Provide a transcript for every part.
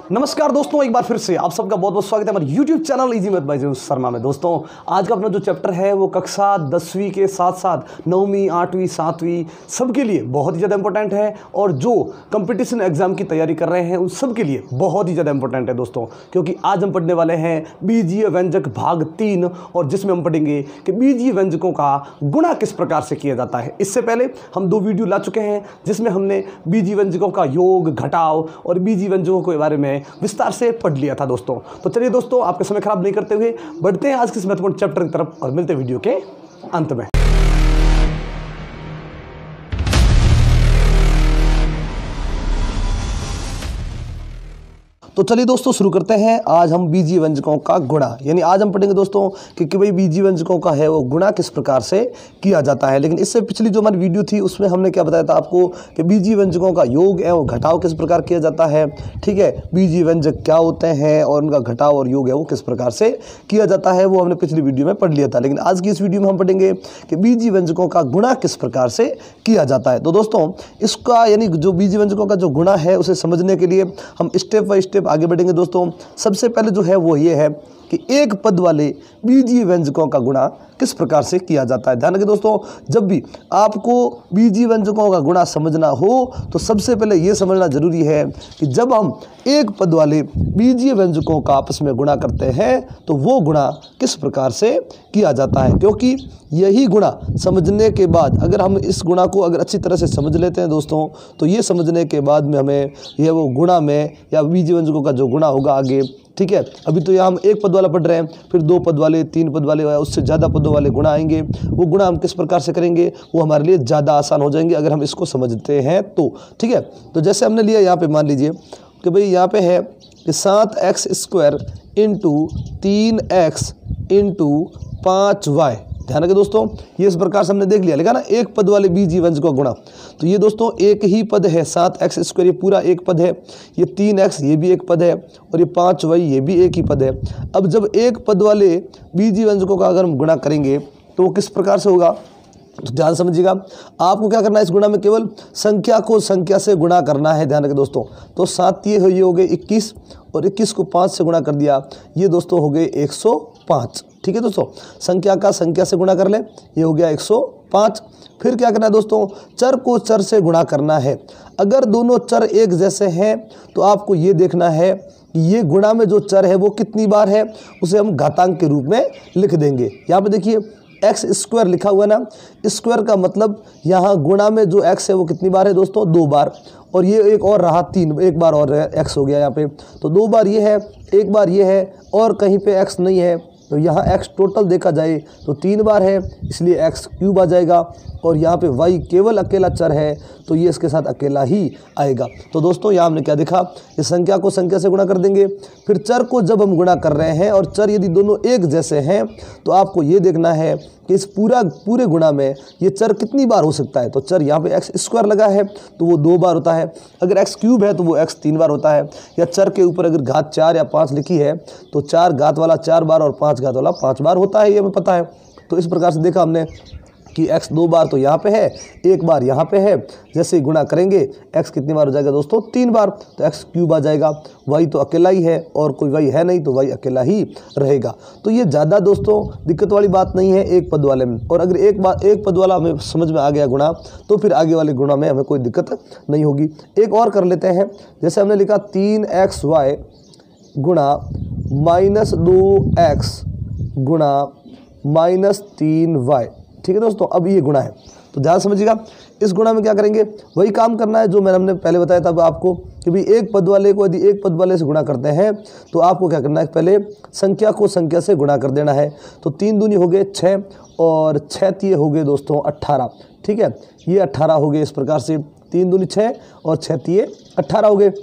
नमस्कार दोस्तों, एक बार फिर से आप सबका बहुत बहुत स्वागत है हमारे YouTube channel easy math bye Sharma में। दोस्तों आज का अपना जो चैप्टर है वो कक्षा 10वीं के साथ साथ 9वीं 8वीं 7वीं सबके लिए बहुत ही ज़्यादा इंपॉर्टेंट है और जो कंपटीशन एग्जाम की तैयारी कर रहे हैं उन सब के लिए बहुत ही ज़्यादा इंपॉर्टेंट है दोस्तों, क्योंकि आज हम पढ़ने वाले हैं बीजीय व्यंजक भाग 3 और जिसमें हम पढ़ेंगे कि बीजीय व्यंजकों का गुणा किस प्रकार से किया जाता है। इससे पहले हम 2 वीडियो ला चुके हैं जिसमें हमने बीजीय व्यंजकों का योग, घटाव और बीजीय व्यंजकों के बारे में विस्तार से पढ़ लिया था दोस्तों। तो चलिए दोस्तों, आपका समय खराब नहीं करते हुए बढ़ते हैं आज के इस महत्वपूर्ण चैप्टर की तरफ और मिलते हैं वीडियो के अंत में। तो चलिए दोस्तों शुरू करते हैं। आज हम बीजीय व्यंजकों का गुणा, यानी आज हम पढ़ेंगे दोस्तों कि भाई बीजीय व्यंजकों का है वो गुणा किस प्रकार से किया जाता है। लेकिन इससे पिछली जो हमारी वीडियो थी उसमें हमने क्या बताया था आपको कि बीजीय व्यंजकों का योग एवं घटाव किस प्रकार किया जाता है। ठीक है, बीजीय व्यंजक क्या होते हैं और उनका घटाव और योग है वो किस प्रकार से किया जाता है, वो हमने पिछली वीडियो में पढ़ लिया था। लेकिन आज की इस वीडियो में हम पढ़ेंगे कि बीजीय व्यंजकों का गुणा किस प्रकार से किया जाता है। तो दोस्तों इसका यानी जो बीजीय व्यंजकों का जो गुणा है उसे समझने के लिए हम स्टेप बाय स्टेप आगे बढ़ेंगे दोस्तों। सबसे पहले जो है वो ये है कि एक पद वाले बीजीय व्यंजकों का गुणा किस प्रकार से किया जाता है। ध्यान रखिए दोस्तों, जब भी आपको बीजीय व्यंजकों का गुणा समझना हो तो सबसे पहले ये समझना जरूरी है कि जब हम एक पद वाले बीजीय व्यंजकों का आपस में गुणा करते हैं तो वो गुणा किस प्रकार से किया जाता है, क्योंकि यही गुणा समझने के बाद अगर हम इस गुणा को अगर अच्छी तरह से समझ लेते हैं दोस्तों तो ये समझने के बाद में हमें यह वो गुणा में या बीजीय व्यंजकों का जो गुणा होगा आगे, ठीक है, अभी तो यहाँ हम एक पद वाला पढ़ रहे हैं, फिर 2 पद वाले, 3 पद वाले, उससे ज़्यादा पदों वाले गुणा आएंगे। वो गुणा हम किस प्रकार से करेंगे वो हमारे लिए ज़्यादा आसान हो जाएंगे अगर हम इसको समझते हैं तो। ठीक है, तो जैसे हमने लिया यहाँ पे, मान लीजिए कि भाई यहाँ पे है कि 7x² into 3x into 5y। ध्यान रखिए दोस्तों, ये इस प्रकार से हमने देख लिया, लिखा ना एक पद वाले बीजीय व्यंजकों का गुणा। तो ये दोस्तों एक ही पद है, 7x², ये पूरा एक पद है, ये 3x ये भी एक पद है और ये 5y ये भी एक ही पद है। अब जब एक पद वाले बीजीय व्यंजकों का अगर हम गुणा करेंगे तो वो किस प्रकार से होगा, तो ध्यान समझिएगा। आपको क्या करना है, इस गुणा में केवल संख्या को संख्या से गुणा करना है। ध्यान रखिए दोस्तों, तो 7 ये हो गए 21 और 21 को 5 से गुणा कर दिया, ये दोस्तों हो गए 105। ठीक है दोस्तों, संख्या का संख्या से गुणा कर ले, ये हो गया 105। फिर क्या करना है दोस्तों, चर को चर से गुणा करना है। अगर दोनों चर एक जैसे हैं तो आपको ये देखना है कि ये गुणा में जो चर है वो कितनी बार है, उसे हम घातांक के रूप में लिख देंगे। यहाँ पे देखिए x² लिखा हुआ ना, स्क्वायर का मतलब यहाँ गुणा में जो x है वो कितनी बार है दोस्तों, 2 बार, और ये एक और रहा 3, एक बार और x हो गया यहाँ पे, तो 2 बार ये है, एक बार ये है और कहीं पे x नहीं है, तो यहाँ x टोटल देखा जाए तो 3 बार है, इसलिए x³ आ जाएगा। और यहाँ पे y केवल अकेला चर है तो ये इसके साथ अकेला ही आएगा। तो दोस्तों यहाँ हमने क्या देखा, इस संख्या को संख्या से गुणा कर देंगे। फिर चर को जब हम गुणा कर रहे हैं और चर यदि दोनों एक जैसे हैं तो आपको ये देखना है कि इस पूरे गुणा में ये चर कितनी बार हो सकता है। तो चर यहाँ पे x² लगा है तो वो 2 बार होता है, अगर x³ है तो वो x 3 बार होता है, या चर के ऊपर अगर घात 4 या 5 लिखी है तो 4 घात वाला 4 बार और 5 घात वाला 5 बार होता है, ये हमें पता है। तो इस प्रकार से देखा हमने कि x 2 बार तो यहाँ पे है, 1 बार यहाँ पे है, जैसे गुणा करेंगे x कितनी बार हो जाएगा दोस्तों, 3 बार, तो x³ आ जाएगा। y तो अकेला ही है और कोई y है नहीं तो y अकेला ही रहेगा। तो ये ज़्यादा दोस्तों दिक्कत वाली बात नहीं है एक पद वाले में, और अगर एक पद वाला हमें समझ में आ गया गुणा तो फिर आगे वाले गुणा में हमें कोई दिक्कत नहीं होगी। एक और कर लेते हैं, जैसे हमने लिखा 3xy गुणा -2x गुणा -3y। ठीक है दोस्तों, अब ये गुणा है तो ध्यान समझिएगा। इस गुणा में क्या करेंगे, वही काम करना है जो हमने पहले बताया था आपको कि भाई एक पद वाले को यदि एक पद वाले से गुणा करते हैं तो आपको क्या करना है, पहले संख्या को संख्या से गुणा कर देना है। तो 3 दूनी हो गए 6 और 6 तिये हो गए दोस्तों 18। ठीक है, ये 18 हो गए इस प्रकार से, 3 दूनी 6 और 6 तिये 18 हो गए।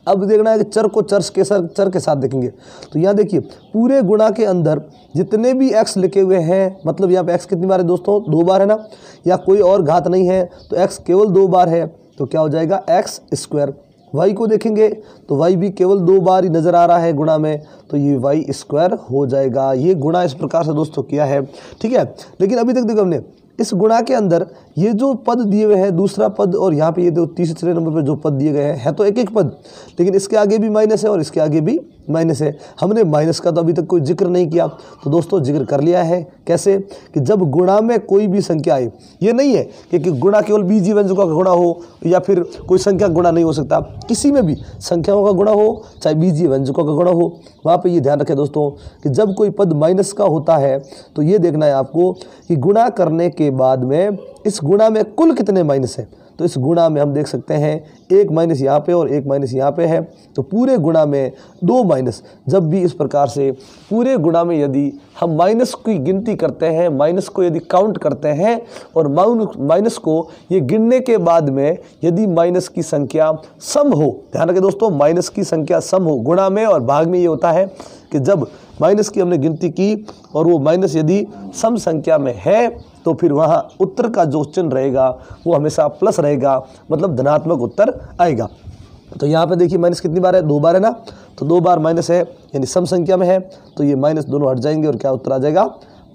अब देखना है कि चर को चर के साथ देखेंगे, तो यहाँ देखिए पूरे गुणा के अंदर जितने भी x लिखे हुए हैं, मतलब यहाँ पे x कितनी बार है दोस्तों, 2 बार है ना, या कोई और घात नहीं है तो x केवल 2 बार है, तो क्या हो जाएगा x²। y को देखेंगे तो y भी केवल 2 बार ही नज़र आ रहा है गुणा में, तो ये y² हो जाएगा। ये गुणा इस प्रकार से दोस्तों किया है। ठीक है, लेकिन अभी तक देखो हमने इस गुणा के अंदर ये जो पद दिए हुए हैं, दूसरा पद और यहाँ पे ये जो तीसरे नंबर पे जो पद दिए गए हैं, है तो एक एक पद, लेकिन इसके आगे भी माइनस है और इसके आगे भी माइनस है। हमने माइनस का तो अभी तक कोई जिक्र नहीं किया, तो दोस्तों जिक्र कर लिया है। कैसे कि जब गुणा में कोई भी संख्या आए, ये नहीं है कि गुणा केवल बीजीय व्यंजकों का गुणा हो या फिर कोई संख्या गुणा नहीं हो सकता, किसी में भी संख्याओं का गुणा हो चाहे बीजीय व्यंजकों का गुणा हो, वहाँ पे ये ध्यान रखें दोस्तों कि जब कोई पद माइनस का होता है तो ये देखना है आपको कि गुणा करने के बाद में इस गुणा में कुल कितने माइनस है। तो इस गुणा में हम देख सकते हैं एक माइनस यहाँ पे और एक माइनस यहाँ पे है, तो पूरे गुणा में 2 माइनस। जब भी इस प्रकार से पूरे गुणा में यदि हम माइनस की गिनती करते हैं, माइनस को यदि काउंट करते हैं और माइनस को ये गिनने के बाद में यदि माइनस की संख्या सम हो, ध्यान रखें दोस्तों, माइनस की संख्या सम हो, गुणा में और भाग में ये होता है कि जब माइनस की हमने गिनती की और वो माइनस यदि सम संख्या में है तो फिर वहाँ उत्तर का जो चिन्ह रहेगा वो हमेशा प्लस रहेगा, मतलब धनात्मक उत्तर आएगा। तो यहाँ पे देखिए माइनस कितनी बार है, 2 बार है ना, तो 2 बार माइनस है यानी सम संख्या में है, तो ये माइनस दोनों हट जाएंगे और क्या उत्तर आ जाएगा,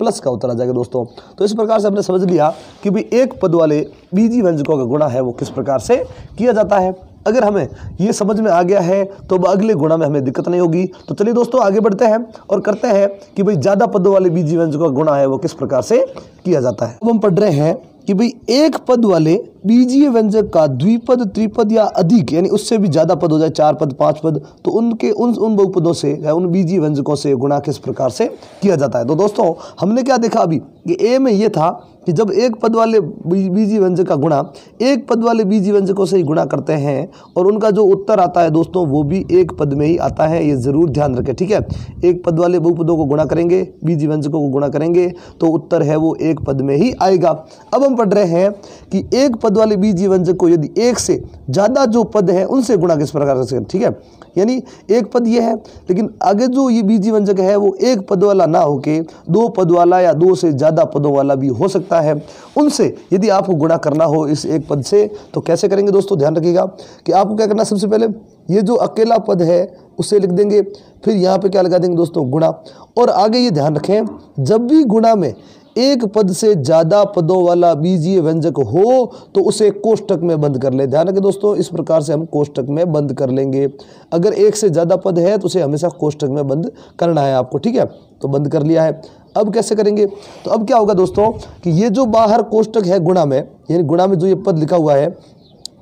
प्लस का उत्तर आ जाएगा दोस्तों। तो इस प्रकार से हमने समझ लिया कि भाई एक पद वाले बीजीय व्यंजकों का गुणा है वो किस प्रकार से किया जाता है। अगर हमें ये समझ में आ गया है तो अब अगले गुणा में हमें दिक्कत नहीं होगी। तो चलिए दोस्तों आगे बढ़ते हैं और करते हैं कि भाई ज़्यादा पदों वाले बीजीय व्यंजकों का गुणा है वो किस प्रकार से किया जाता है। अब हम पढ़ रहे हैं कि भाई एक पद वाले बीजीय व्यंजक का द्विपद, त्रिपद या अधिक यानी उससे भी ज़्यादा पद हो जाए, 4 पद, 5 पद, तो उनके उन बहुपदों से या उन बीजीय व्यंजकों से गुणा किस प्रकार से किया जाता है। तो दोस्तों हमने क्या देखा अभी कि ए में ये था कि जब एक पद वाले बीजीय व्यंजक का गुणा एक पद वाले बीजीय व्यंजकों से ही गुणा करते हैं और उनका जो उत्तर आता है दोस्तों वो भी एक पद में ही आता है, ये ज़रूर ध्यान रखें, ठीक है। एक पद वाले बहुपदों को गुणा करेंगे, बीजीय व्यंजकों को गुणा करेंगे तो उत्तर है वो एक पद में ही आएगा। अब हम पढ़ रहे हैं कि एक पद वाले बीजीय व्यंजक को यदि एक से ज़्यादा जो पद है उनसे गुणा किस प्रकार से, ठीक है। यानी एक पद ये है लेकिन आगे जो ये बीजीय व्यंजक है वो एक पद वाला ना होके 2 पद वाला या 2 से ज़्यादा पदों वाला भी हो सकता है। उनसे यदि आपको गुणा करना हो इस एक पद से तो कैसे करेंगे दोस्तों, ध्यान रखिएगा कि आपको क्या करना है। सबसे पहले ये जो अकेला पद है उसे लिख देंगे, फिर यहाँ पे क्या लगा देंगे दोस्तों, गुणा। और आगे ये ध्यान रखें जब भी गुणा में एक पद से ज़्यादा पदों वाला बीजीय व्यंजक हो तो उसे कोष्टक में बंद कर ले। ध्यान रखें दोस्तों, इस प्रकार से हम कोष्टक में बंद कर लेंगे। अगर एक से ज़्यादा पद है तो उसे हमेशा कोष्टक में बंद करना है आपको, ठीक है। तो बंद कर लिया है। अब कैसे करेंगे, तो अब क्या होगा दोस्तों कि ये जो बाहर कोष्टक है गुणा में, यानी गुणा में जो ये पद लिखा हुआ है,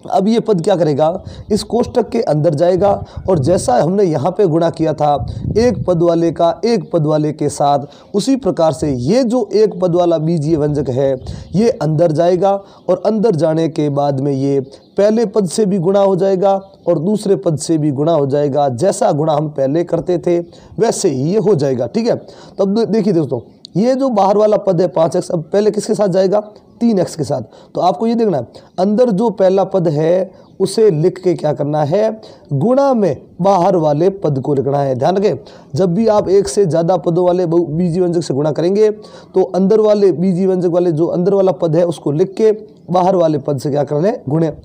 अब ये पद क्या करेगा, इस कोष्टक के अंदर जाएगा और जैसा हमने यहाँ पे गुणा किया था एक पद वाले का एक पद वाले के साथ, उसी प्रकार से ये जो एक पद वाला बीजीय व्यंजक है ये अंदर जाएगा और अंदर जाने के बाद में ये पहले पद से भी गुणा हो जाएगा और दूसरे पद से भी गुणा हो जाएगा। जैसा गुणा हम पहले करते थे वैसे ही ये हो जाएगा, ठीक है। तब देखिए दोस्तों ये जो बाहर वाला पद है 5x, अब पहले किसके साथ जाएगा, 3x के साथ। तो आपको ये देखना है अंदर जो पहला पद है उसे लिख के क्या करना है, गुणा में बाहर वाले पद को लिखना है। ध्यान रखें जब भी आप एक से ज़्यादा पदों वाले बीजीय व्यंजक से गुणा करेंगे तो अंदर वाले बीजीय व्यंजक वाले जो अंदर वाला पद है उसको लिख के बाहर वाले पद से क्या कर ले,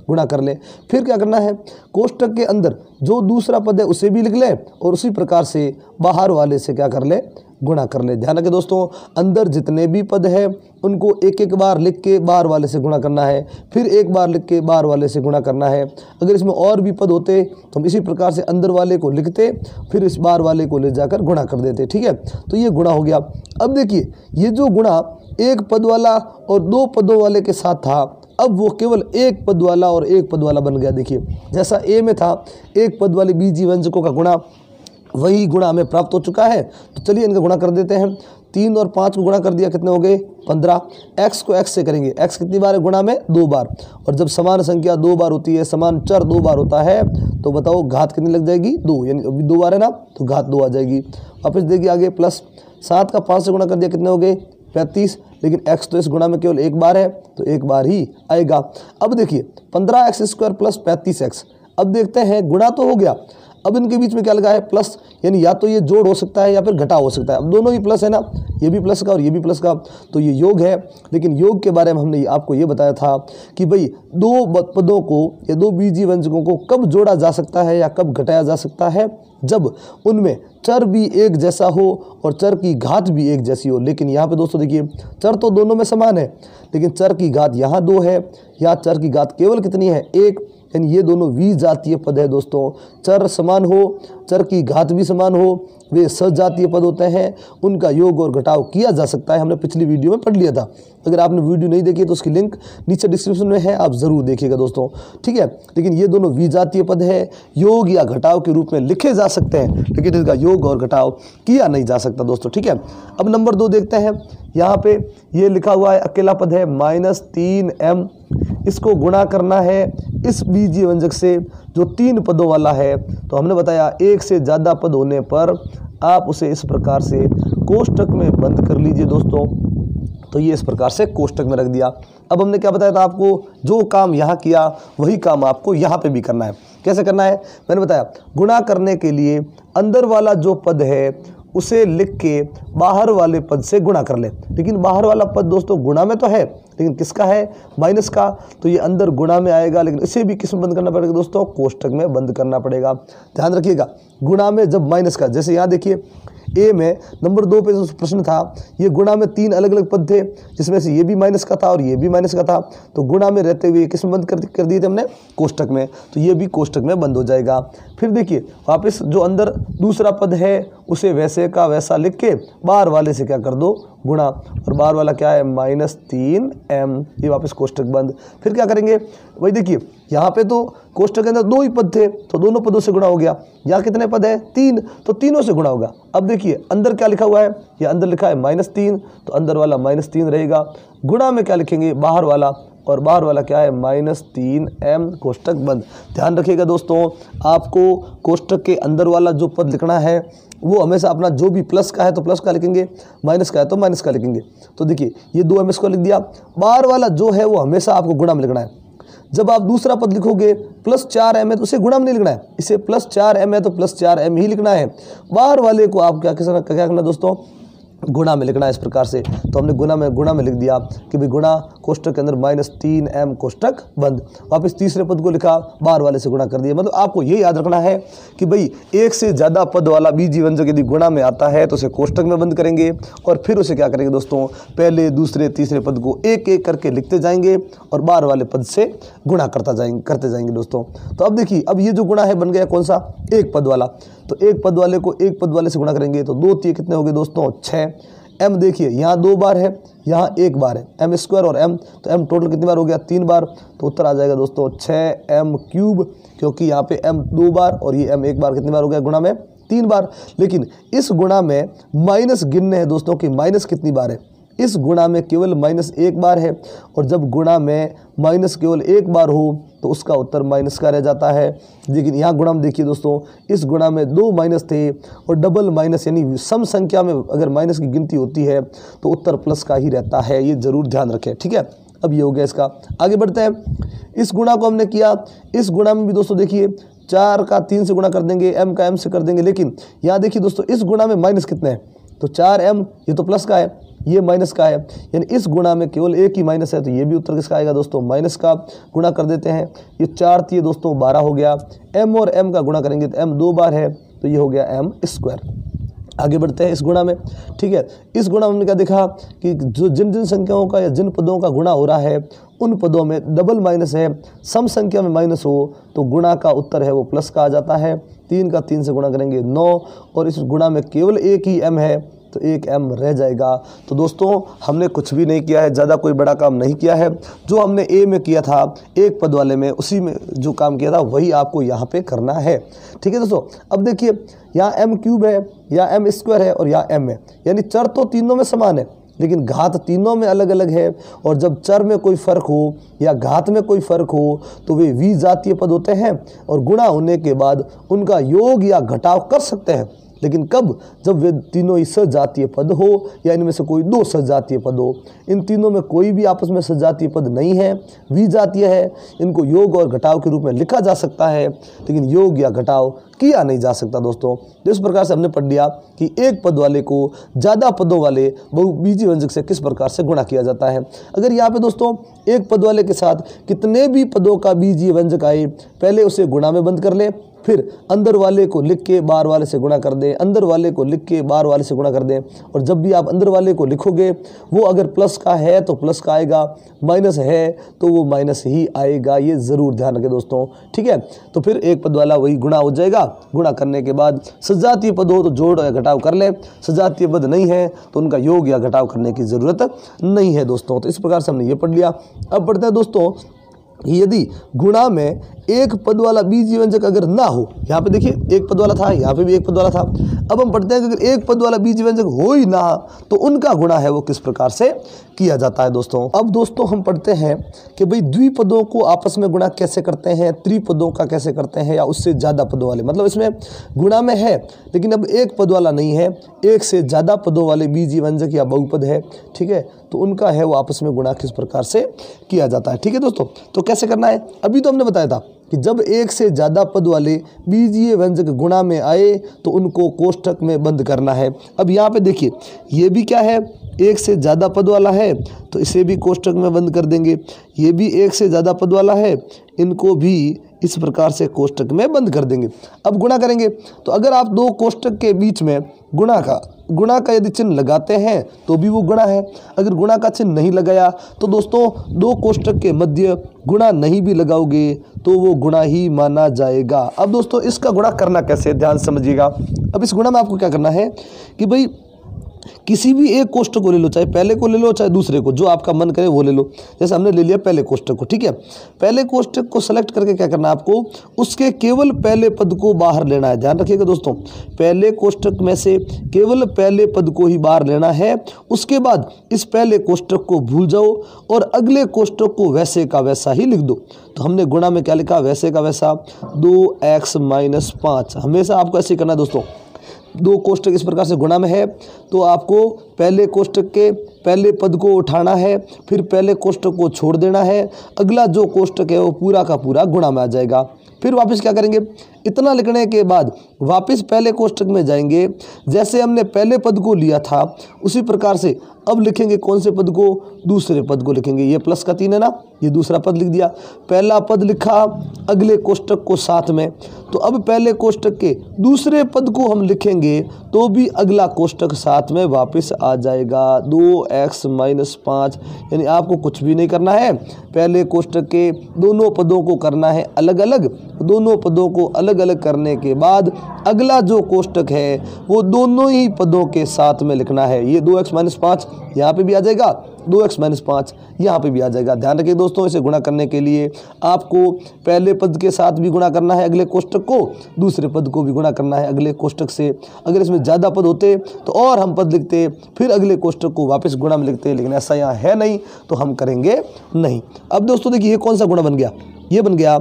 गुणा कर ले। फिर क्या करना है, कोष्टक के अंदर जो दूसरा पद है उसे भी लिख ले और उसी प्रकार से बाहर वाले से क्या कर ले, गुणा कर ले। ध्यान रखें दोस्तों अंदर जितने भी पद है उनको एक एक बार लिख के बाहर वाले से गुणा करना है, फिर एक बार लिख के बाहर वाले से गुणा करना है। अगर इसमें और भी पद होते तो हम इसी प्रकार से अंदर वाले को लिखते फिर इस बाहर वाले को ले जाकर गुणा कर देते, ठीक है। तो ये गुणा हो गया। अब देखिए ये जो गुणा एक पद वाला और 2 पदों वाले के साथ था अब वो केवल एक पद वाला और एक पद वाला बन गया। देखिए जैसा ए में था एक पद वाले बीजीय व्यंजकों का गुणा, वही गुणा हमें प्राप्त हो चुका है। तो चलिए इनका गुणा कर देते हैं। 3 और 5 को गुणा कर दिया, कितने हो गए, 15। x को x से करेंगे, x कितनी बार है गुणा में, 2 बार। और जब समान संख्या 2 बार होती है, समान चर 2 बार होता है तो बताओ घात कितनी लग जाएगी, 2, यानी अभी 2 बार है ना तो घात 2 आ जाएगी। वापस देखिए आगे प्लस 7 का 5 से गुणा कर दिया, कितने हो गए, 35। लेकिन x तो इस गुणा में केवल एक बार है तो एक बार ही आएगा। अब देखिए 15x² प्लस 35x। अब देखते हैं गुणा तो हो गया, अब इनके बीच में क्या लगा है, प्लस, यानी या तो ये जोड़ हो सकता है या फिर घटाव हो सकता है। अब दोनों ही प्लस है ना, ये भी प्लस का और ये भी प्लस का, तो ये योग है। लेकिन योग के बारे में हमने आपको ये बताया था कि भाई दो पदों को या दो बीजीय व्यंजकों को कब जोड़ा जा सकता है या कब घटाया जा सकता है, जब उनमें चर भी एक जैसा हो और चर की घात भी एक जैसी हो। लेकिन यहाँ पे दोस्तों देखिए, चर तो दोनों में समान है, लेकिन चर की घात यहाँ 2 है, यहाँ चर की घात केवल कितनी है, 1, यानी ये दोनों विजातीय पद है दोस्तों। चर समान हो, चर की घात भी समान हो, वे सजातीय पद होते हैं, उनका योग और घटाव किया जा सकता है। हमने पिछली वीडियो में पढ़ लिया था। अगर आपने वीडियो नहीं देखी तो उसकी लिंक नीचे डिस्क्रिप्शन में है, आप ज़रूर देखिएगा दोस्तों, ठीक है। लेकिन ये दोनों विजातीय पद है, योग या घटाव के रूप में लिखे जा सकते हैं, लेकिन इसका योग और घटाव किया नहीं जा सकता दोस्तों, ठीक है। अब नंबर 2 देखते हैं। यहाँ पे ये लिखा हुआ है, अकेला पद है -3m, इसको गुणा करना है इस बीजीय व्यंजक से जो 3 पदों वाला है। तो हमने बताया एक से ज़्यादा पद होने पर आप उसे इस प्रकार से कोष्टक में बंद कर लीजिए दोस्तों। तो ये इस प्रकार से कोष्टक में रख दिया। अब हमने क्या बताया था आपको, जो काम यहाँ किया वही काम आपको यहाँ पे भी करना है। कैसे करना है, मैंने बताया गुणा करने के लिए अंदर वाला जो पद है उसे लिख के बाहर वाले पद से गुणा कर ले। लेकिन बाहर वाला पद दोस्तों गुणा में तो है, लेकिन किसका है, माइनस का, तो ये अंदर गुणा में आएगा, लेकिन इसे भी किस में बंद करना पड़ेगा दोस्तों, कोष्टक में बंद करना पड़ेगा। ध्यान रखिएगा, गुणा में जब माइनस का, जैसे यहाँ देखिए ए में नंबर 2 पे जो प्रश्न था, ये गुणा में 3 अलग अलग पद थे, जिसमें से ये भी माइनस का था और ये भी माइनस का था। तो गुणा में रहते हुए किस में बंद कर दिए थे हमने, कोष्टक में, तो ये भी कोष्टक में बंद हो जाएगा। फिर देखिए वापस जो अंदर दूसरा पद है उसे वैसे का वैसा लिख के बाहर वाले से क्या कर दो, गुणा, और बाहर वाला क्या है, -3m, ये वापस कोष्टक बंद। फिर क्या करेंगे, वही देखिए यहाँ पे तो कोष्टक के अंदर 2 ही पद थे, तो दोनों पदों से गुणा हो गया। यहाँ कितने पद है, 3, तो तीनों से गुणा होगा। अब देखिए अंदर क्या लिखा हुआ है, ये अंदर लिखा है -3, तो अंदर वाला -3 रहेगा। गुणा में क्या लिखेंगे, बाहर वाला, और बाहर वाला क्या है, -3m, कोष्टक बंद। ध्यान रखिएगा दोस्तों, आपको कोष्टक के अंदर वाला जो पद लिखना है वो हमेशा अपना जो भी प्लस का है तो प्लस का लिखेंगे, माइनस का है तो माइनस का लिखेंगे। तो देखिए ये 2m को लिख दिया। बाहर वाला जो है वो हमेशा आपको गुणा में लिखना है। जब आप दूसरा पद लिखोगे +4m है तो उसे गुणा में नहीं लिखना है, इसे +4m है तो +4m ही लिखना है। बाहर वाले को आप क्या करना दोस्तों, गुणा में लिखना है इस प्रकार से। तो हमने गुणा में लिख दिया कि भाई गुणा कोष्टक के अंदर -3m, कोष्टक बंद। वापस तीसरे पद को लिखा, बाहर वाले से गुणा कर दिया। मतलब आपको ये याद रखना है कि भाई एक से ज़्यादा पद वाला बीजीय व्यंजक यदि गुणा में आता है तो उसे कोष्टक में बंद करेंगे, और फिर उसे क्या करेंगे दोस्तों, पहले दूसरे तीसरे पद को एक एक करके लिखते जाएंगे और बाहर वाले पद से गुणा करते जाएंगे दोस्तों। तो अब देखिए, अब ये जो गुणा है बन गया कौन सा, एक पद वाला। तो एक पद वाले को एक पद वाले से गुणा करेंगे तो 2 3 कितने हो गए दोस्तों, 6। m देखिए यहाँ 2 बार है, यहाँ 1 बार है, m² और m, तो m टोटल कितनी बार हो गया, 3 बार। तो उत्तर आ जाएगा दोस्तों 6m³, क्योंकि यहाँ पे m 2 बार और ये m 1 बार, कितनी बार हो गया गुणा में, 3 बार। लेकिन इस गुणा में माइनस गिनने हैं दोस्तों कि माइनस कितनी बार है। इस गुणा में केवल -1 बार है, और जब गुणा में माइनस केवल 1 बार हो तो उसका उत्तर माइनस का रह जाता है। लेकिन यहाँ गुणा में देखिए दोस्तों, इस गुणा में 2 माइनस थे और डबल माइनस, यानी सम संख्या में अगर माइनस की गिनती होती है तो उत्तर प्लस का ही रहता है, ये जरूर ध्यान रखें, ठीक है। अब ये हो गया इसका। आगे बढ़ते हैं, इस गुणा को हमने किया, इस गुणा में भी दोस्तों देखिए 4 का 3 से गुणा कर देंगे, m का m से कर देंगे। लेकिन यहाँ देखिए दोस्तों, इस गुणा में माइनस कितने हैं, तो 4m, ये तो प्लस का है, ये माइनस का है, यानी इस गुणा में केवल एक ही माइनस है, तो ये भी उत्तर किसका आएगा दोस्तों, माइनस का। गुणा कर देते हैं, ये 4 3 दोस्तों 12 हो गया। m और m का गुणा करेंगे तो m 2 बार है, तो ये हो गया m²। आगे बढ़ते हैं इस गुणा में, ठीक है। इस गुणा में हमने क्या देखा कि जो जिन संख्याओं का या जिन पदों का गुणा हो रहा है उन पदों में डबल माइनस है, सम संख्या में माइनस हो तो गुणा का उत्तर है वो प्लस का आ जाता है। 3 का 3 से गुणा करेंगे 9, और इस गुणा में केवल एक ही m है तो एक m रह जाएगा। तो दोस्तों हमने कुछ भी नहीं किया है, ज़्यादा कोई बड़ा काम नहीं किया है। जो हमने a में किया था एक पद वाले में, उसी में जो काम किया था वही आपको यहाँ पे करना है, ठीक है दोस्तों। अब देखिए यहाँ m³ है, यहाँ m² है और यहाँ m है, यानी चर तो तीनों में समान है लेकिन घात तीनों में अलग अलग है। और जब चर में कोई फ़र्क हो या घात में कोई फ़र्क हो तो वे विजातीय पद होते हैं, और गुणा होने के बाद उनका योग या घटाव कर सकते हैं। लेकिन कब, जब वे तीनों ही सजातीय पद हो या इनमें से कोई दो सजातीय पद हो। इन तीनों में कोई भी आपस में सजातीय पद नहीं है, विजातीय है। इनको योग और घटाव के रूप में लिखा जा सकता है, लेकिन योग या घटाव किया नहीं जा सकता दोस्तों। इस प्रकार से हमने पढ़ लिया कि एक पद वाले को ज़्यादा पदों वाले बहुबीजीय व्यंजक से किस प्रकार से गुणा किया जाता है। अगर यहाँ पे दोस्तों एक पद वाले के साथ कितने भी पदों का बीजीय व्यंजक आए, पहले उसे गुणा में बंद कर ले, फिर अंदर वाले को लिख के बाहर वाले से गुणा कर दें, अंदर वाले को लिख के बाहर वाले से गुणा कर दें। और जब भी आप अंदर वाले को लिखोगे वो अगर प्लस का है तो प्लस का आएगा, माइनस है तो वो माइनस ही आएगा। ये ज़रूर ध्यान रखें दोस्तों, ठीक है। तो फिर एक पद वाला वही गुणा हो जाएगा। गुणा करने के बाद सजातीय पद हो तो जोड़ या घटाव कर ले, सजातीय पद नहीं है तो उनका योग या घटाव करने की ज़रूरत नहीं है दोस्तों। तो इस प्रकार से हमने ये पढ़ लिया। अब पढ़ते हैं दोस्तों, यदि गुणा में एक पद वाला बीजीय व्यंजक अगर ना हो, यहाँ पे देखिए एक पद वाला था, यहाँ पे भी एक पद वाला था। अब हम पढ़ते हैं कि अगर एक पद वाला बीजीय व्यंजक हो ही ना तो उनका गुणा है वो किस प्रकार से किया जाता है दोस्तों। अब दोस्तों हम पढ़ते हैं कि भाई द्विपदों को आपस में गुणा कैसे करते हैं, त्रिपदों का कैसे करते हैं, या उससे ज़्यादा पदों वाले। मतलब इसमें गुणा में है लेकिन अब एक पद वाला नहीं है, एक से ज़्यादा पदों वाले बीजीय व्यंजक या बहुपद है, ठीक है। तो उनका है वो आपस में गुणा किस प्रकार से किया जाता है, ठीक है दोस्तों। तो कैसे करना है, अभी तो हमने बताया था कि जब एक से ज़्यादा पद वाले बीजीय व्यंजक गुणा में आए तो उनको कोष्ठक में बंद करना है। अब यहाँ पे देखिए ये भी क्या है, एक से ज़्यादा पद वाला है तो इसे भी कोष्ठक में बंद कर देंगे। ये भी एक से ज़्यादा पद वाला है, इनको भी इस प्रकार से कोष्ठक में बंद कर देंगे। अब गुणा करेंगे तो अगर आप दो कोष्ठक के बीच में गुणा का यदि चिन्ह लगाते हैं तो भी वो गुणा है। अगर गुणा का चिन्ह नहीं लगाया तो दोस्तों दो कोष्ठक के मध्य गुणा नहीं भी लगाओगे तो वो गुणा ही माना जाएगा। अब दोस्तों इसका गुणा करना कैसे, ध्यान समझिएगा। अब इस गुणा में आपको क्या करना है कि भाई किसी भी एक कोष्ठक को ले लो, चाहे पहले को ले लो चाहे दूसरे को, जो आपका मन करे वो ले लो। जैसे हमने ले लिया पहले कोष्ठक को, ठीक है। पहले कोष्ठक को सेलेक्ट करके क्या करना है आपको, उसके केवल पहले पद को बाहर लेना है। ध्यान रखिएगा दोस्तों, पहले कोष्ठक में से केवल पहले पद को ही बाहर लेना है। उसके बाद इस पहले कोष्ठक को भूल जाओ और अगले कोष्ठक को वैसे का वैसा ही लिख दो। तो हमने गुणा में क्या लिखा, वैसे का वैसा 2x - 5। हमेशा आपको ऐसे करना है दोस्तों। दो कोष्ठक इस प्रकार से गुणा में है तो आपको पहले कोष्ठक के पहले पद को उठाना है, फिर पहले कोष्ठक को छोड़ देना है। अगला जो कोष्ठक है वो पूरा का पूरा गुणा में आ जाएगा। फिर वापस क्या करेंगे, इतना लिखने के बाद वापस पहले कोष्ठक में जाएंगे। जैसे हमने पहले पद को लिया था उसी प्रकार से अब लिखेंगे कौन से पद को, दूसरे पद को लिखेंगे। ये प्लस का 3 है ना, ये दूसरा पद लिख दिया। पहला पद लिखा अगले कोष्ठक को साथ में, तो अब पहले कोष्ठक के दूसरे पद को हम लिखेंगे तो भी अगला कोष्ठक साथ में वापस आ जाएगा। 2x - 5, यानी आपको कुछ भी नहीं करना है। पहले कोष्ठक के दोनों पदों को करना है अलग अलग, दोनों पदों को अलग अलग करने के बाद अगला जो कोष्ठक है वो दोनों ही पदों के साथ में लिखना है। ये 2x - 5 यहाँ पे भी आ जाएगा, 2x - 5 यहाँ पे भी आ जाएगा। ध्यान रखिए दोस्तों, इसे गुणा करने के लिए आपको पहले पद के साथ भी गुणा करना है अगले कोष्ठक को, दूसरे पद को भी गुणा करना है अगले कोष्ठक से। अगर इसमें ज़्यादा पद होते तो और हम पद लिखते फिर अगले कोष्ठक को वापस गुणा में लिखते, लेकिन ऐसा यहाँ है नहीं तो हम करेंगे नहीं। अब दोस्तों देखिए ये कौन सा गुणा बन गया, ये बन गया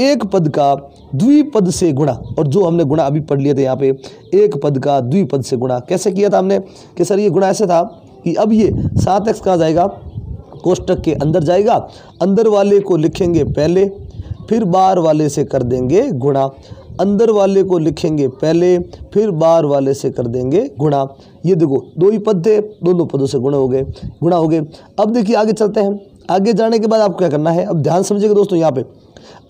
एक पद का द्विपद से गुणा। और जो हमने गुणा अभी पढ़ लिया था यहाँ पे, एक पद का द्विपद से गुणा कैसे किया था हमने कि सर ये गुणा ऐसे था कि अब ये 7x कहाँ जाएगा, कोष्ठक के अंदर जाएगा। अंदर वाले को लिखेंगे पहले, फिर बाहर वाले से कर देंगे गुणा। अंदर वाले को लिखेंगे पहले, फिर बाहर वाले से कर देंगे गुणा। ये देखो दो ही पद थे, दोनों पदों से गुणा हो गए। अब देखिए आगे चलते हैं। आगे जाने के बाद आपको क्या करना है, अब ध्यान समझिएगा दोस्तों यहाँ पे।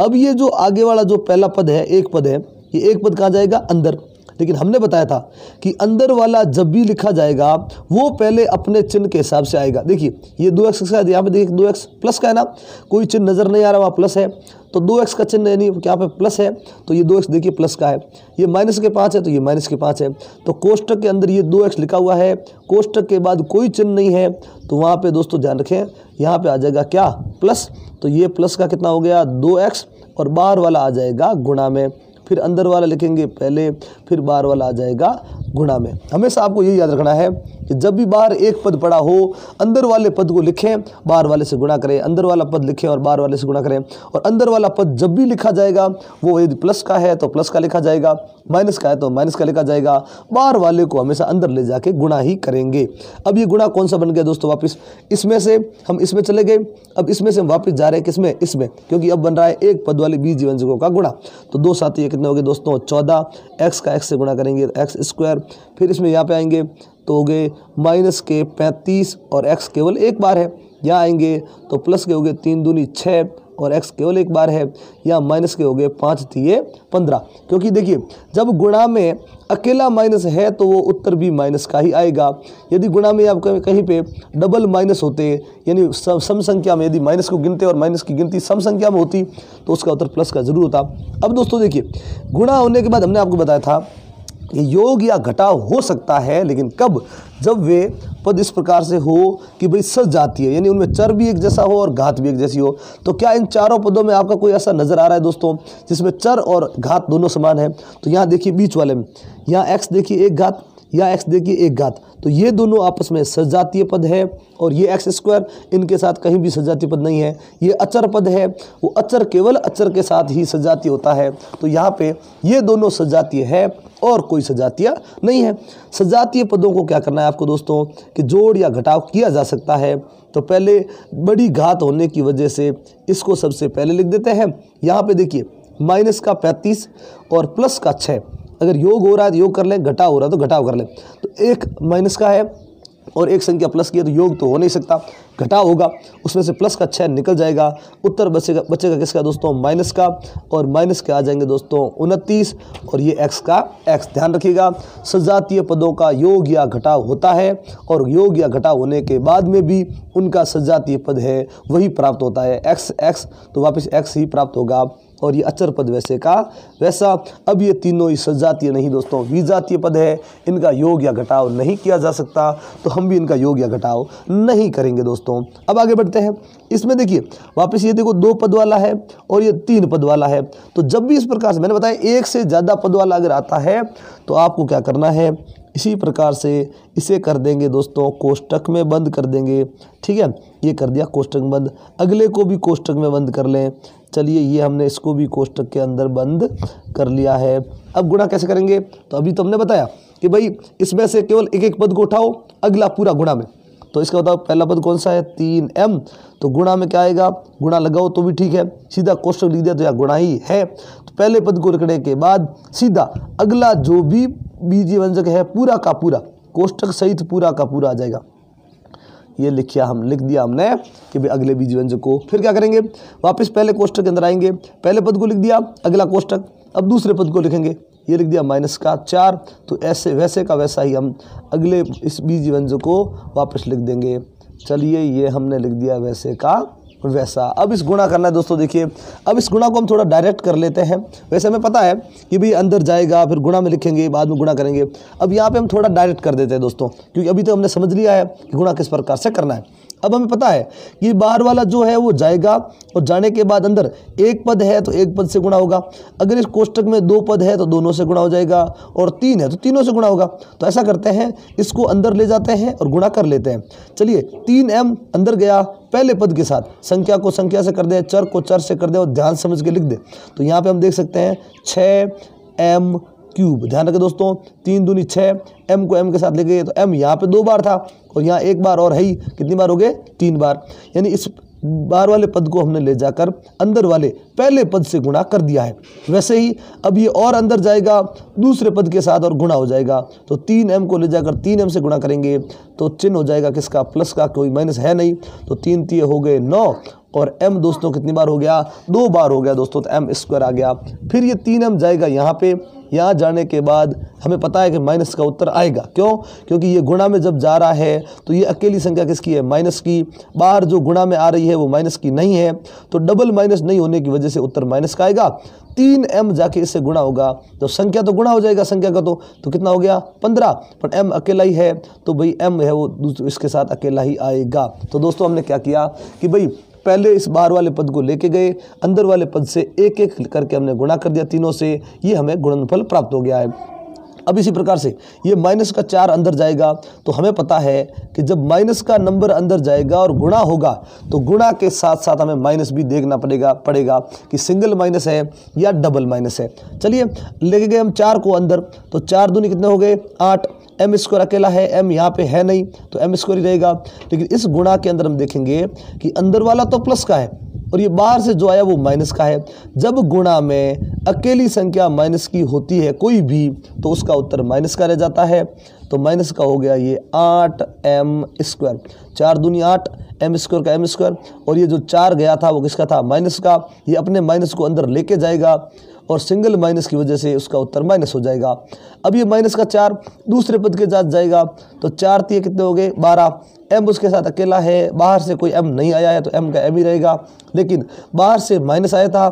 अब ये जो आगे वाला जो पहला पद है, एक पद है, ये एक पद कहाँ जाएगा, अंदर। लेकिन हमने बताया था कि अंदर वाला जब भी लिखा जाएगा वो पहले अपने चिन्ह के हिसाब से आएगा। देखिए ये 2x का है, यहाँ पे देखिए 2x प्लस का है ना, कोई चिन्ह नज़र नहीं आ रहा, वहाँ प्लस है तो 2x का चिन्ह यानी क्या पे प्लस है तो ये 2x देखिए प्लस का है। ये माइनस के 5 है तो ये माइनस के 5 है। तो कोष्ठक के अंदर ये 2x लिखा हुआ है, कोष्ठक के बाद कोई चिन्ह नहीं है तो वहाँ पे दोस्तों ध्यान रखें, यहाँ पे आ जाएगा क्या, प्लस। तो ये प्लस का कितना हो गया 2x, और बाहर वाला आ जाएगा गुणा में। फिर अंदर वाला लिखेंगे पहले, फिर बाहर वाला आ जाएगा गुणा में। हमेशा आपको यही याद रखना है कि जब भी बाहर एक पद पड़ा हो, अंदर वाले पद को लिखें, बाहर वाले से गुणा करें, अंदर वाला पद लिखें और बाहर वाले से गुणा करें। और अंदर वाला पद जब भी लिखा जाएगा वो यदि प्लस का है तो प्लस का लिखा जाएगा, माइनस का है तो माइनस का लिखा जाएगा। बाहर वाले को हमेशा अंदर ले जाके गुणा ही करेंगे। अब ये गुणा कौन सा बन गया दोस्तों, वापस इसमें से हम इसमें चले गए, अब इसमें से हम वापस जा रहे हैं किसमें, इसमें, क्योंकि अब बन रहा है एक पद वाले बीजीय व्यंजकों का गुणा। तो 2 साथ ये कितने हो गए दोस्तों, 14, x का x से गुणा करेंगे एक्स स्क्वायर, फिर इसमें यहाँ पे आएंगे तो हो गए माइनस के 35 और x केवल एक बार है। यहाँ आएंगे तो प्लस के हो गए 3 दूनी 6 और x केवल एक बार है। यहाँ माइनस के हो गए 5 दिए 15, क्योंकि देखिए जब गुणा में अकेला माइनस है तो वो उत्तर भी माइनस का ही आएगा। यदि गुणा में आप कहीं पे डबल माइनस होते, यानी सम संख्या में यदि माइनस को गिनते और माइनस की गिनती सम संख्या में होती तो उसका उत्तर प्लस का जरूर होता। अब दोस्तों देखिए, गुणा होने के बाद हमने आपको बताया था ये योग या घटाव हो सकता है, लेकिन कब, जब वे पद इस प्रकार से हो कि भाई सज जाती है, यानी उनमें चर भी एक जैसा हो और घात भी एक जैसी हो। तो क्या इन चारों पदों में आपका कोई ऐसा नजर आ रहा है दोस्तों जिसमें चर और घात दोनों समान है? तो यहाँ देखिए बीच वाले में, यहाँ x देखिए एक घात, यहाँ x देखिए एक घात, तो ये दोनों आपस में सजातीय पद है। और ये एक्स स्क्वायर इनके साथ कहीं भी सजातीय पद नहीं है। ये अचर पद है, वो अचर केवल अचर के साथ ही सजातीय होता है। तो यहाँ पे ये दोनों सजातीय है और कोई सजातीय नहीं है। सजातीय पदों को क्या करना है आपको दोस्तों कि जोड़ या घटाव किया जा सकता है। तो पहले बड़ी घात होने की वजह से इसको सबसे पहले लिख देते हैं। यहाँ पे देखिए माइनस का 35 और प्लस का 6, अगर योग हो रहा है तो योग कर लें, घटाव हो रहा है तो घटाव कर लें। तो एक माइनस का है और एक संख्या प्लस की है तो योग तो हो नहीं सकता, घटाव होगा, उसमें से प्लस का 6 निकल जाएगा। उत्तर बचेगा किसका दोस्तों, माइनस का, और माइनस के आ जाएंगे दोस्तों 29 और ये x का x। ध्यान रखिएगा सजातीय पदों का योग या घटाव होता है और योग या घटाव होने के बाद में भी उनका सजातीय पद है वही प्राप्त होता है, x तो वापस x ही प्राप्त होगा। और ये अचर पद वैसे का वैसा। अब ये तीनों ही सजातीय नहीं दोस्तों, विजातीय पद है, इनका योग या घटाव नहीं किया जा सकता, तो हम भी इनका योग या घटाव नहीं करेंगे दोस्तों। अब आगे बढ़ते हैं। इसमें देखिए वापस ये देखो 2 पद वाला है और ये 3 पद वाला है। तो जब भी इस प्रकार से मैंने बताया एक से ज़्यादा पद वाला अगर आता है तो आपको क्या करना है, इसी प्रकार से इसे कर देंगे दोस्तों कोष्टक में बंद कर देंगे। ठीक है, ये कर दिया कोष्टक में बंद, अगले को भी कोष्टक में बंद कर लें। चलिए ये हमने इसको भी कोष्टक के अंदर बंद कर लिया है। अब गुणा कैसे करेंगे, तो अभी तो हमने बताया कि भाई इसमें से केवल एक एक पद को उठाओ, अगला पूरा गुणा में। तो इसका बताओ पहला पद कौन सा है, 3m, तो गुणा में क्या आएगा, गुणा लगाओ तो भी ठीक है, सीधा कोष्टक लिख दिया तो यहाँ गुणा ही है। तो पहले पद को लिखने के बाद सीधा अगला जो भी बीजीय व्यंजक है पूरा का पूरा कोष्टक सहित पूरा का पूरा आ जाएगा। ये लिख दिया हमने कि भाई अगले बीजीय व्यंजक को। फिर क्या करेंगे, वापस पहले कोष्टक के अंदर आएंगे, पहले पद को लिख दिया, अगला कोष्टक, अब दूसरे पद को लिखेंगे, ये लिख दिया माइनस का 4। तो ऐसे वैसे का वैसा ही हम अगले इस बीजीय व्यंजक को वापस लिख देंगे। चलिए ये हमने लिख दिया वैसे का वैसा। अब इस गुणा करना है दोस्तों। देखिए अब इस गुणा को हम थोड़ा डायरेक्ट कर लेते हैं। वैसे हमें पता है कि भाई अंदर जाएगा फिर गुणा में लिखेंगे बाद में गुणा करेंगे। अब यहाँ पे हम थोड़ा डायरेक्ट कर देते हैं दोस्तों, क्योंकि अभी तो हमने समझ लिया है कि गुणा किस प्रकार से करना है। अब हमें पता है कि बाहर वाला जो है वो जाएगा और जाने के बाद अंदर एक पद है तो एक पद से गुणा होगा, अगर इस कोष्टक में 2 पद है तो दोनों से गुणा हो जाएगा, और 3 है तो तीनों से गुणा होगा। तो ऐसा करते हैं, इसको अंदर ले जाते हैं और गुणा कर लेते हैं। चलिए 3m अंदर गया पहले पद के साथ, संख्या को संख्या से कर दे, चर को चर से कर दे और ध्यान समझ के लिख दे। तो यहाँ पे हम देख सकते हैं 6m क्यूब। ध्यान रखें दोस्तों, 3 दूनी 6, m को m के साथ लेके, तो m यहाँ पे 2 बार था और यहाँ 1 बार और है ही, कितनी बार हो गए, 3 बार। यानी इस बाहर वाले पद को हमने ले जाकर अंदर वाले पहले पद से गुणा कर दिया है। वैसे ही अब ये और अंदर जाएगा दूसरे पद के साथ और गुणा हो जाएगा। तो 3m को ले जाकर 3m से गुणा करेंगे तो चिन्ह हो जाएगा किसका, प्लस का, कोई माइनस है नहीं। तो 3 3 हो गए 9 और m दोस्तों कितनी बार हो गया, 2 बार हो गया दोस्तों, तो m स्क्वायर आ गया। फिर ये 3m जाएगा यहाँ पे, यहाँ जाने के बाद हमें पता है कि माइनस का उत्तर आएगा। क्यों, क्योंकि ये गुणा में जब जा रहा है तो ये अकेली संख्या किसकी है, माइनस की। बाहर जो गुणा में आ रही है वो माइनस की नहीं है, तो डबल माइनस नहीं होने की वजह से उत्तर माइनस का आएगा। 3m जाके इससे गुणा होगा तो संख्या तो गुणा हो जाएगा संख्या का, तो कितना हो गया 15, पर m अकेला ही है तो भाई m है वो इसके साथ अकेला ही आएगा। तो दोस्तों हमने क्या किया कि भाई पहले इस बाहर वाले पद को लेके गए, अंदर वाले पद से एक एक करके हमने गुणा कर दिया तीनों से, ये हमें गुणनफल प्राप्त हो गया है। अब इसी प्रकार से ये माइनस का 4 अंदर जाएगा तो हमें पता है कि जब माइनस का नंबर अंदर जाएगा और गुणा होगा तो गुणा के साथ साथ हमें माइनस भी देखना पड़ेगा कि सिंगल माइनस है या डबल माइनस है। चलिए लेके गए हम 4 को अंदर, तो 4 दूनी कितने हो गए 8। एम स्क्वायर अकेला है, एम यहाँ पे है नहीं तो एम स्क्वायर ही रहेगा। लेकिन इस गुणा के अंदर हम देखेंगे कि अंदर वाला तो प्लस का है और ये बाहर से जो आया वो माइनस का है। जब गुणा में अकेली संख्या माइनस की होती है कोई भी तो उसका उत्तर माइनस का रह जाता है। तो माइनस का हो गया ये 8m स्क्वायर, 4 दूनी 8, एम स्क्वायर का एम स्क्वायर, और ये जो 4 गया था वो किसका था माइनस का, ये अपने माइनस को अंदर लेके जाएगा और सिंगल माइनस की वजह से उसका उत्तर माइनस हो जाएगा। अब ये माइनस का 4 दूसरे पद के साथ जाएगा तो 4 3 कितने हो गए 12। एम उसके साथ अकेला है, बाहर से कोई एम नहीं आया है तो एम का एम ही रहेगा, लेकिन बाहर से माइनस आया था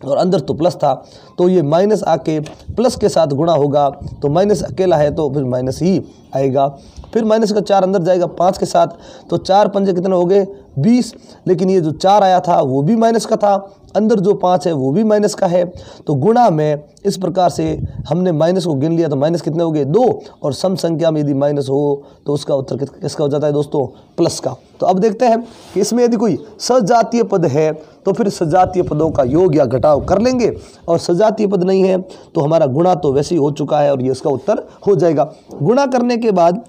और अंदर तो प्लस था तो ये माइनस आके प्लस के साथ गुणा होगा तो माइनस अकेला है तो फिर माइनस ही आएगा। फिर माइनस का 4 अंदर जाएगा 5 के साथ तो 4 पंजे कितने हो गए 20, लेकिन ये जो 4 आया था वो भी माइनस का था, अंदर जो 5 है वो भी माइनस का है। तो गुणा में इस प्रकार से हमने माइनस को गिन लिया तो माइनस कितने हो गए 2, और सम संख्या में यदि माइनस हो तो उसका उत्तर किसका हो जाता है दोस्तों प्लस का। तो अब देखते हैं कि इसमें यदि कोई सजातीय पद है तो फिर सजातीय पदों का योग या घटाव कर लेंगे, और सजातीय पद नहीं है तो हमारा गुणा तो वैसे ही हो चुका है और ये इसका उत्तर हो जाएगा। गुणा करने के बाद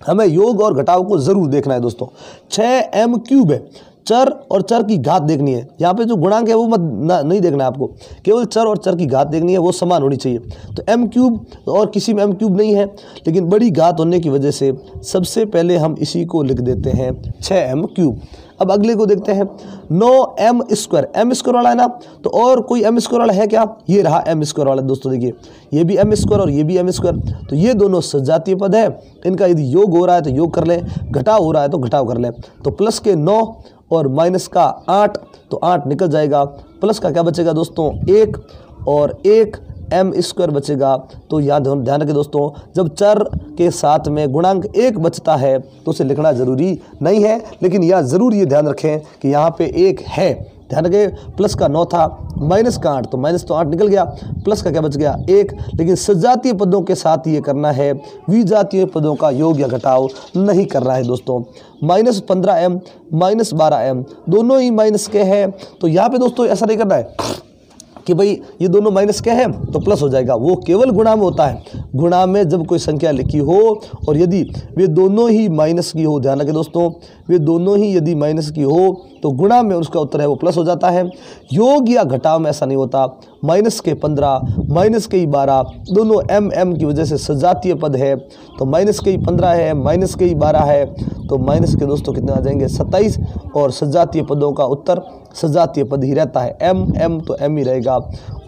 हमें योग और घटाव को जरूर देखना है दोस्तों। 6m क्यूब है, चर और चर की घात देखनी है। यहाँ पे जो गुणांक है वो नहीं देखना है आपको, केवल चर और चर की घात देखनी है, वो समान होनी चाहिए। तो m क्यूब और किसी में m क्यूब नहीं है, लेकिन बड़ी घात होने की वजह से सबसे पहले हम इसी को लिख देते हैं 6m क्यूब। अब अगले को देखते हैं 9m स्क्वायर, m स्क्वायर वाला है ना, तो और कोई m स्क्वायर वाला है क्या, ये रहा m स्क्वायर वाला दोस्तों। देखिए ये भी m स्क्वायर और ये भी m स्क्वायर, तो ये दोनों सजातीय पद है, इनका यदि योग हो रहा है तो योग कर लें, घटाव हो रहा है तो घटाव कर लें। तो प्लस के 9 और माइनस का 8 तो 8 निकल जाएगा, प्लस का क्या बचेगा दोस्तों 1 और 1 m स्क्वायर बचेगा। तो यहाँ ध्यान रखें दोस्तों, जब चर के साथ में गुणांक 1 बचता है तो उसे लिखना जरूरी नहीं है, लेकिन यह जरूर ये ध्यान रखें कि यहाँ पे 1 है। ध्यान रखें प्लस का 9 था, माइनस का 8 तो माइनस तो 8 निकल गया, प्लस का क्या बच गया 1। लेकिन सजातीय पदों के साथ ये करना है, विजातीय पदों का योग या घटाव नहीं करना है दोस्तों। -15m -12m दोनों ही माइनस के हैं, तो यहाँ पे दोस्तों ऐसा नहीं करना है कि भाई ये दोनों माइनस के हैं तो प्लस हो जाएगा, वो केवल गुणा में होता है। गुणा में जब कोई संख्या लिखी हो और यदि वे दोनों ही माइनस की हो, ध्यान रखें दोस्तों, वे दोनों ही यदि माइनस की हो तो गुणा में उसका उत्तर है वो प्लस हो जाता है। योग या घटाव में ऐसा नहीं होता। माइनस के 15 माइनस के 12 दोनों m की वजह से सजातीय पद है, तो माइनस के 15 है माइनस के 12 है, तो माइनस के दोस्तों कितने आ जाएंगे 27, और सजातीय पदों का उत्तर सजातीय पद ही रहता है, m तो m ही रहेगा,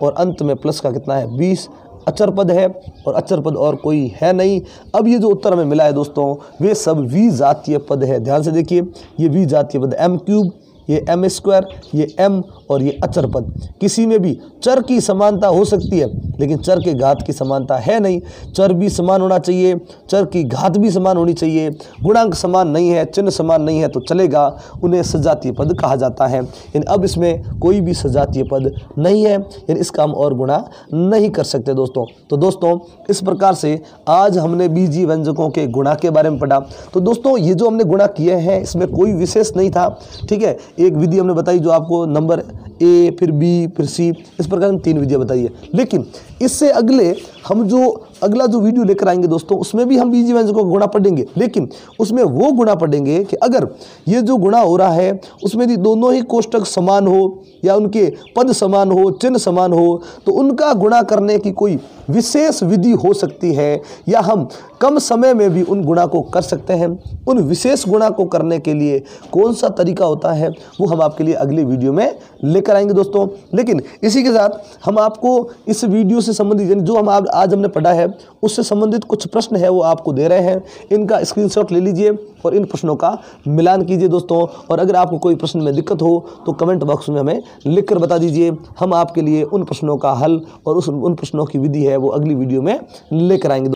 और अंत में प्लस का कितना है 20। अचर पद है और अचर पद और कोई है नहीं। अब ये जो उत्तर हमें मिला है दोस्तों वे सब विजातीय पद है। ध्यान से देखिए ये विजातीय पद, m क्यूब, ये m स्क्वायर, ये m और ये अचर पद। किसी में भी चर की समानता हो सकती है लेकिन चर के घात की समानता है नहीं। चर भी समान होना चाहिए, चर की घात भी समान होनी चाहिए। गुणांक समान नहीं है, चिन्ह समान नहीं है तो चलेगा, उन्हें सजातीय पद कहा जाता है। यानी अब इसमें कोई भी सजातीय पद नहीं है, यानी इसका हम और गुणा नहीं कर सकते दोस्तों। तो दोस्तों इस प्रकार से आज हमने बीजीय व्यंजकों के गुणा के बारे में पढ़ा। तो दोस्तों ये जो हमने गुणा किए हैं इसमें कोई विशेष नहीं था, ठीक है। एक विधि हमने बताई जो आपको नंबर ए फिर बी फिर सी, इस प्रकार हम 3 विधियाँ बताई है। लेकिन इससे अगले हम जो अगला जो वीडियो लेकर आएंगे दोस्तों उसमें भी हम बीजीय व्यंजकों का गुणा पढ़ेंगे, लेकिन उसमें वो गुणा पढ़ेंगे कि अगर ये जो गुणा हो रहा है उसमें यदि दोनों ही कोष्टक समान हो या उनके पद समान हो, चिन्ह समान हो, तो उनका गुणा करने की कोई विशेष विधि हो सकती है, या हम कम समय में भी उन गुणा को कर सकते हैं। उन विशेष गुणा को करने के लिए कौन सा तरीका होता है वो हम आपके लिए अगली वीडियो में लेकर आएंगे दोस्तों। लेकिन इसी के साथ हम आपको इस वीडियो से संबंधित जो हम आज हमने पढ़ा है उससे संबंधित कुछ प्रश्न है वो आपको दे रहे हैं, इनका स्क्रीनशॉट ले लीजिए और इन प्रश्नों का मिलान कीजिए दोस्तों। और अगर आपको कोई प्रश्न में दिक्कत हो तो कमेंट बॉक्स में हमें लिखकर बता दीजिए, हम आपके लिए उन प्रश्नों का हल और उन प्रश्नों की विधि है वो अगली वीडियो में लेकर आएंगे।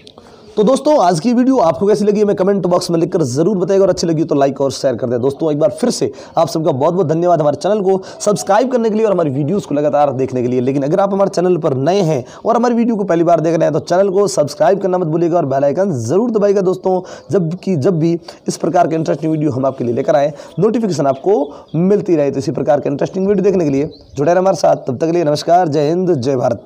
तो दोस्तों आज की वीडियो आपको कैसी लगी हमें कमेंट बॉक्स में लिखकर जरूर बताइएगा और अच्छी लगी तो लाइक और शेयर कर दें। दोस्तों एक बार फिर से आप सबका बहुत बहुत धन्यवाद हमारे चैनल को सब्सक्राइब करने के लिए और हमारी वीडियोस को लगातार देखने के लिए। लेकिन अगर आप हमारे चैनल पर नए हैं और हमारी वीडियो को पहली बार देख रहे हैं तो चैनल को सब्सक्राइब करना मत भूलिएगा और बेल आइकन जरूर दबाइएगा दोस्तों, जब भी इस प्रकार के इंटरेस्टिंग वीडियो हम आपके लिए लेकर आए नोटिफिकेशन आपको मिलती रहे। तो इसी प्रकार के इंटरेस्टिंग वीडियो देखने के लिए जुड़े रहें हमारे साथ। तब तक के लिए नमस्कार, जय हिंद, जय भारत।